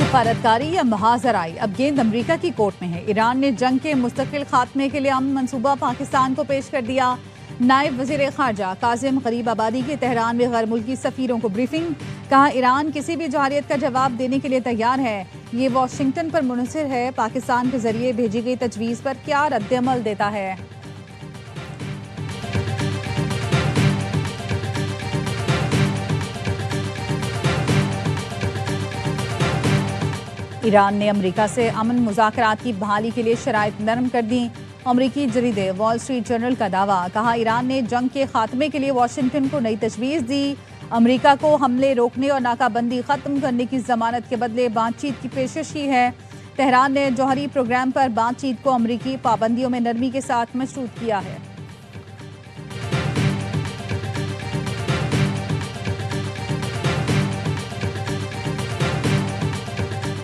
सिफारतकारी या महाजराई, अब गेंद अमेरिका की कोर्ट में है। ईरान ने जंग के मुस्तकिल खात्मे के लिए अमन मंसूबा पाकिस्तान को पेश कर दिया। नायब वजीर खारजा कासिम गरीब आबादी की तेहरान में गैर मुल्की सफीरों को ब्रीफिंग, कहा ईरान किसी भी जारियत का जवाब देने के लिए तैयार है। ये वाशिंगटन पर मुनहसर है, पाकिस्तान के जरिए भेजी गई तजवीज़ पर क्या रद्दअमल देता है। ईरान ने अमेरिका से अमन मुज़ाकरात की बहाली के लिए शराइत नरम कर दी। अमरीकी जरीदे वॉल स्ट्रीट जर्नल का दावा, कहा ईरान ने जंग के खात्मे के लिए वाशिंगटन को नई तजवीज़ दी। अमेरिका को हमले रोकने और नाकाबंदी ख़त्म करने की जमानत के बदले बातचीत की पेशकश की है। तेहरान ने जौहरी प्रोग्राम पर बातचीत को अमरीकी पाबंदियों में नरमी के साथ मशरूत किया है।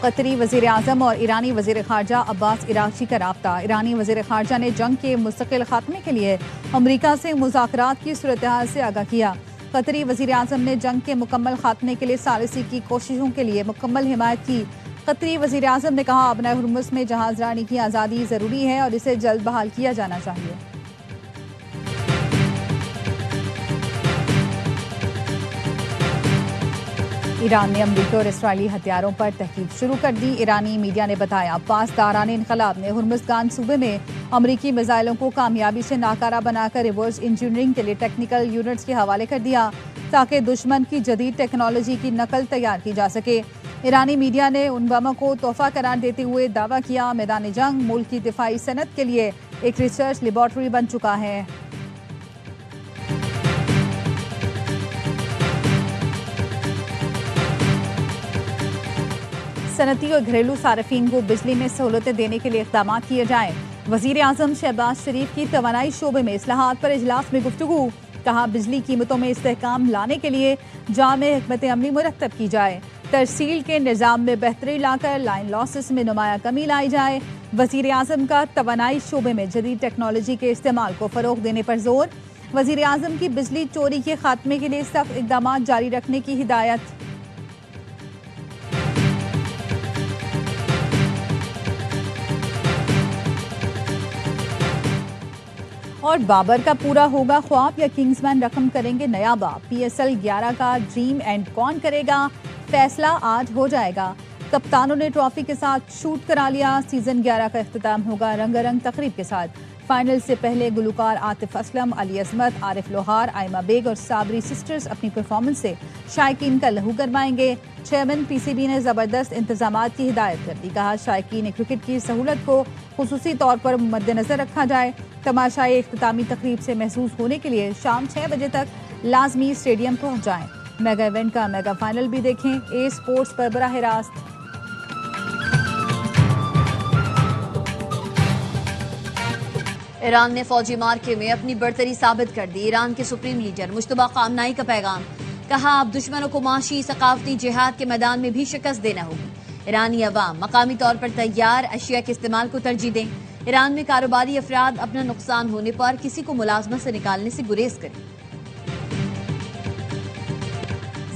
कतरी वज़ीर आज़म और ईरानी वज़ीर ख़ारजा अब्बास इराक़ची का राब्ता। ईरानी वज़ीर ख़ारजा ने जंग के मुस्तकिल खात्मे के लिए अमरीका से मुज़ाकरात की सूरत हाल से आगाह किया। कतरी वज़ीर आज़म ने जंग के मुकम्मल खात्मे के लिए सालिसी की कोशिशों के लिए मुकम्मल हिमायत की। कतरी वज़ीर आज़म ने कहा, अपना हुर्मुज़ में जहाज़ रानी की आज़ादी ज़रूरी है और इसे जल्द बहाल किया जाना चाहिए। ईरान ने अमरीकी और इसराइली हथियारों पर तहकीक शुरू कर दी। ईरानी मीडिया ने बताया, पासदारान इनकलाब ने हुर्मुज़गान सूबे में अमरीकी मिसाइलों को कामयाबी से नाकारा बनाकर रिवर्स इंजीनियरिंग के लिए टेक्निकल यूनिट्स के हवाले कर दिया, ताकि दुश्मन की जदीद टेक्नोलॉजी की नकल तैयार की जा सके। ईरानी मीडिया ने उन बमों को तोहफा करार देते हुए दावा किया, मैदान जंग मुल्क की दिफाई सनत के लिए एक रिसर्च लेबॉर्ट्री बन चुका है। सनती और घरेलू सार्फिन को बिजली में सहूलतें देने के लिए इक़दाम किए जाएं। वज़ीर आज़म शहबाज शरीफ की तवानाई शोबे में इस्लाहात पर इजलास में गुफ्तगू, कहा बिजली कीमतों में इस्तेहकाम लाने के लिए जामे हिकमत अमली मुरतब की जाए। तरसील के निज़ाम में बेहतरी लाकर लाइन लॉसेस में नुमाया कमी लाई जाए। वज़ीर आज़म का तवानाई शोबे में जदीद टेक्नोलॉजी के इस्तेमाल को फ़रोग़ देने पर जोर। वज़ीर आज़म की बिजली चोरी के खात्मे के लिए सख्त इक़दाम जारी रखने की हिदायत। और बाबर का पूरा होगा ख्वाब या किंग्समैन रकम करेंगे नया बाप। PSL 11 का ड्रीम एंड कौन करेगा, फैसला आज हो जाएगा। कप्तानों ने ट्रॉफी के साथ शूट करा लिया। सीजन 11 का इख्तिताम होगा रंगारंग तकरीब के साथ। फाइनल से पहले गुलकार आतिफ असलम, अली अजमत, आरिफ लोहार, आयमा बेग और साबरी सिस्टर्स अपनी परफॉर्मेंस से शायकीन का लहू गरमाएंगे। चेयरमैन PCB ने ज़बरदस्त इंतजामात की हिदायत कर दी, कहा शायकीन क्रिकेट की सहूलत को खुसूसी तौर पर मद्देनजर रखा जाए। तमाशाई इख्तितामी तकरीब से महसूस होने के लिए शाम 6 बजे तक लाजमी स्टेडियम पहुंच जाएं। मेगा इवेंट का मेगा फाइनल भी देखें ए स्पोर्ट्स पर बराह रास्त। ईरान ने फौजी मार्के में अपनी बढ़तरी साबित कर दी। ईरान के सुप्रीम लीडर मुश्तबा खामनाई का पैगाम, कहा अब दुश्मनों को माशी सकाफती जिहाद के मैदान में भी शिकस्त देना होगी। ईरानी अवाम मकामी तौर पर तैयार अशिया के इस्तेमाल को तरजीह दें। ईरान में कारोबारी अफराद अपना नुकसान होने पर किसी को मुलाजमत से निकालने से गुरेज करें।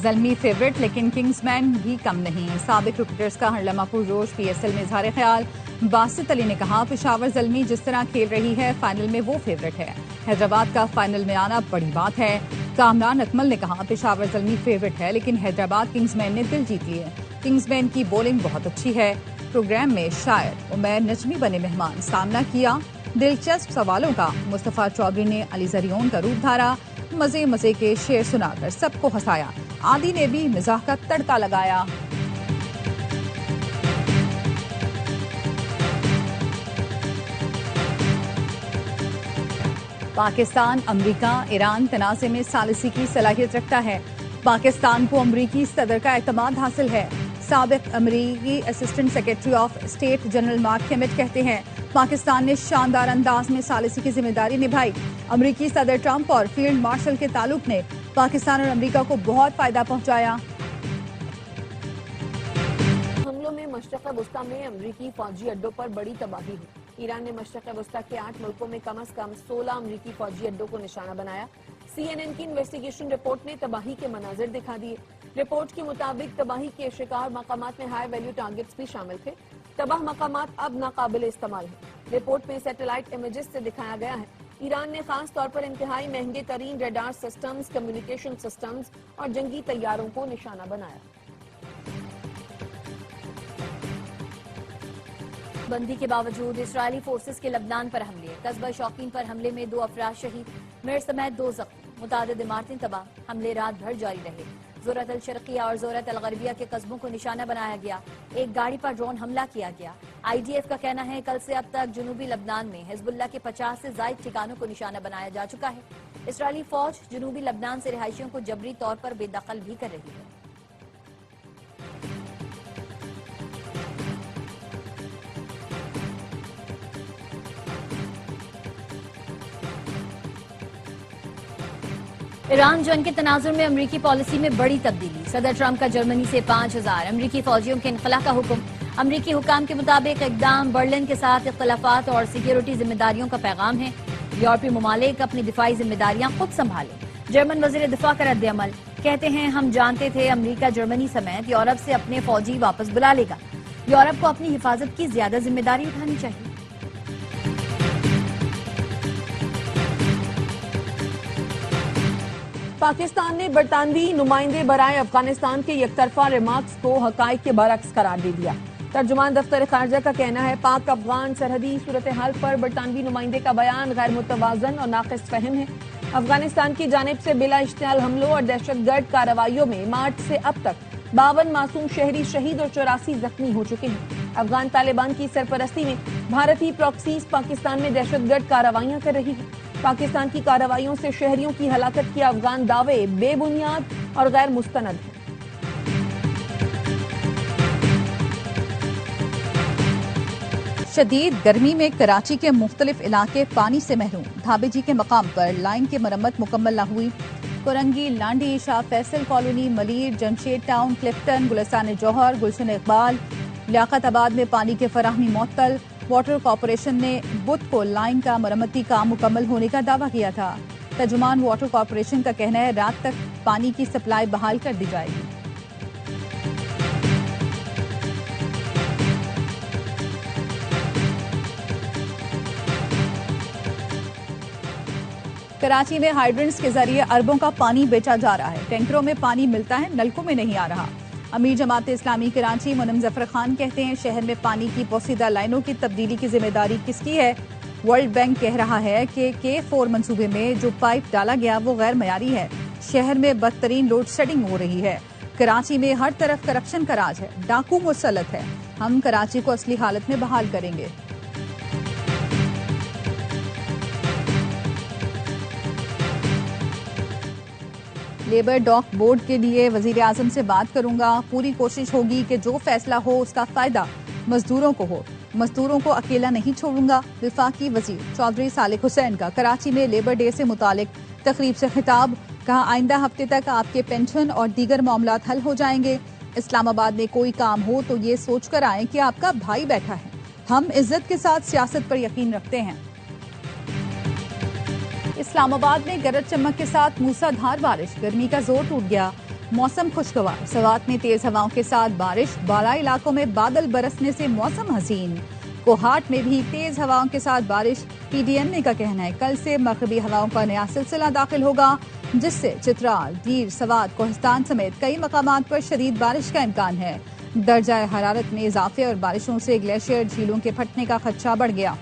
ज़ल्मी फेवरेट लेकिन किंग्समैन भी कम नहीं। साबिक क्रिकेटर्स का हर लम्हा पुरजोश PSL में इज़हार ख्याल। बासित अली ने कहा, पेशावर ज़ल्मी जिस तरह खेल रही है फाइनल में वो फेवरेट है। हैदराबाद का फाइनल में आना बड़ी बात है। कामरान अकमल ने कहा, पेशावर ज़ल्मी फेवरेट है लेकिन हैदराबाद किंग्समैन ने दिल जीत लिए। किंग्समैन की बॉलिंग बहुत अच्छी है। प्रोग्राम में शायर उमैर नजमी बने मेहमान, सामना किया दिलचस्प सवालों का। मुस्तफ़ा चौधरी ने अली जरियोन का रूप धारा, मजे मजे के शेर सुनाकर सबको हंसाया। आदि ने भी मिजाह का तड़का लगाया। पाकिस्तान अमरीका ईरान तनाज़े में सालिसी की सलाहियत रखता है। पाकिस्तान को अमरीकी सदर का एतमाद हासिल है। साबिक अमरीकी assistant secretary of state general Mark हेमिट कहते हैं, पाकिस्तान ने शानदार अंदाज में सालिसी की जिम्मेदारी निभाई। अमरीकी सदर ट्रंप और फील्ड मार्शल के ताल्लुक ने पाकिस्तान और अमरीका को बहुत फायदा पहुंचाया। हमलों में मशरक़ वस्ता में अमरीकी फौजी अड्डों पर बड़ी तबाही हुई। ईरान ने मशरक़ वस्ता के 8 मुल्कों में कम से कम 16 अमरीकी फौजी अड्डों को निशाना बनाया। CNN की इन्वेस्टिगेशन रिपोर्ट ने तबाही के मनाजिर दिखा दिए। रिपोर्ट के मुताबिक तबाही के शिकार मकामात में हाई वैल्यू टारगेट्स भी शामिल थे। तबाह मकामात अब नाकाबिल इस्तेमाल हैं। रिपोर्ट में सैटेलाइट इमेजेस से दिखाया गया है ईरान ने खास तौर पर इंतहाई महंगे तरीन रडार सिस्टम्स, कम्युनिकेशन सिस्टम्स और जंगी तैयारों को निशाना बनाया। बंदी के बावजूद इस्राएली फोर्सेस के लबनान पर हमले। कस्बा शौकीन पर हमले में 2 अफराद शहीद, मेयर समेत 2 जख्मी। मुतादिद इमारतें तबाह। हमले रात भर जारी रहे। ज़ोरत अल शर्किया और ज़ोरत अल गरबिया के कस्बों को निशाना बनाया गया। एक गाड़ी पर ड्रोन हमला किया गया। IDF का कहना है कल से अब तक जनूबी लबनान में हिजबुल्लाह के 50 से ज्यादा ठिकानों को निशाना बनाया जा चुका है। इसराइली फौज जनूबी लबनान से रिहायशियों को जबरी तौर पर बेदखल भी कर रही है। ईरान जंग के तनाजुर में अमरीकी पॉलिसी में बड़ी तब्दीली। सदर ट्रंप का जर्मनी से 5000 अमरीकी फौजियों के इनखला का हुक्म। अमरीकी हुकाम के मुताबिक इकदाम बर्लिन के साथ इख्तलाफात और सिक्योरिटी जिम्मेदारियों का पैगाम है। यूरोपीय ममालिक अपनी दिफाई जिम्मेदारियां खुद संभालें। जर्मन वजीर दिफा का रद्द-ए-अमल, कहते हैं हम जानते थे अमरीका जर्मनी समेत यूरोप से अपने फौजी वापस बुला लेगा। यूरोप को अपनी हिफाजत की ज्यादा जिम्मेदारी उठानी चाहिए। पाकिस्तान ने बरतानवी नुमाइंदे बराए अफगानिस्तान के यकतरफा रिमार्क्स को हकाइक के बरक्स करार दे दिया। तर्जुमान दफ्तर खारजा का कहना है पाक अफगान सरहदी सूरत हाल पर बरतानवी नुमाइंदे का बयान गैर मुतवाजन और नाक़िस फहम है। अफगानिस्तान की जानिब से बिला इश्तियाल हमलों और दहशतगर्द कार्रवाइयों में मार्च से अब तक 52 मासूम शहरी शहीद और 84 जख्मी हो चुके हैं। अफगान तालिबान की सरपरस्ती में भारतीय प्रॉक्सीज पाकिस्तान में दहशतगर्द कार्रवाइयां कर रही है। पाकिस्तान की कार्रवाइयों से शहरियों की हलाकत के अफगान दावे बेबुनियाद और गैर मुस्तनद हैं। शदीद गर्मी में कराची के मुख्तलिफ इलाके पानी से महरूम। धाबेजी के मकाम पर लाइन की मरम्मत मुकम्मल न हुई। कुरंगी, लांडी, शाह फैसल कॉलोनी, मलीर, जमशेद टाउन, क्लिफ्टन, गुलिस्तान जौहर, गुलशन इकबाल, लियाकताबाद में पानी की फराहमी मुअत्तल। वाटर कॉरपोरेशन ने बुध को लाइन का मरम्मती काम मुकम्मल होने का दावा किया था। तर्जुमान वाटर कॉरपोरेशन का कहना है रात तक पानी की सप्लाई बहाल कर दी जाएगी। कराची में हाइड्रेंट्स के जरिए अरबों का पानी बेचा जा रहा है। टैंकरों में पानी मिलता है, नलकों में नहीं आ रहा। अमीर जमात इस्लामी कराची मुनम जफर खान कहते हैं शहर में पानी की पोसीदा लाइनों की तब्दीली की जिम्मेदारी किसकी है। वर्ल्ड बैंक कह रहा है कि K4 मंसूबे में जो पाइप डाला गया वो गैर मयारी है। शहर में बदतरीन लोड शेडिंग हो रही है। कराची में हर तरफ करप्शन का राज है, डाकू मुसल्लत है। हम कराची को असली हालत में बहाल करेंगे। लेबर डॉक बोर्ड के लिए वजीर आजम से बात करूंगा। पूरी कोशिश होगी कि जो फैसला हो उसका फायदा मजदूरों को हो। मजदूरों को अकेला नहीं छोड़ूंगा। विफाकी वजीर चौधरी सालिक हुसैन का कराची में लेबर डे से मुतालिक तकरीब से खिताब। कहा आइंदा हफ्ते तक आपके पेंशन और दीगर मामलात हल हो जाएंगे। इस्लामाबाद में कोई काम हो तो ये सोच कर आए कि आपका भाई बैठा है। हम इज्जत के साथ सियासत पर यकीन रखते हैं। इस्लामाबाद में गरज चमक के साथ मूसलाधार बारिश। गर्मी का जोर टूट गया। मौसम खुशगवार। सवात में तेज हवाओं के साथ बारिश। बाला इलाकों में बादल बरसने से मौसम हसीन। कोहाट में भी तेज हवाओं के साथ बारिश। PDMA का कहना है कल से मगरबी हवाओं का नया सिलसिला दाखिल होगा, जिससे चित्राल, दीर, सवात, कोहिस्तान समेत कई मकामात पर शदीद बारिश का इम्कान है। दर्जा हरारत में इजाफे और बारिशों से ग्लेशियर झीलों के फटने का खदशा बढ़ गया।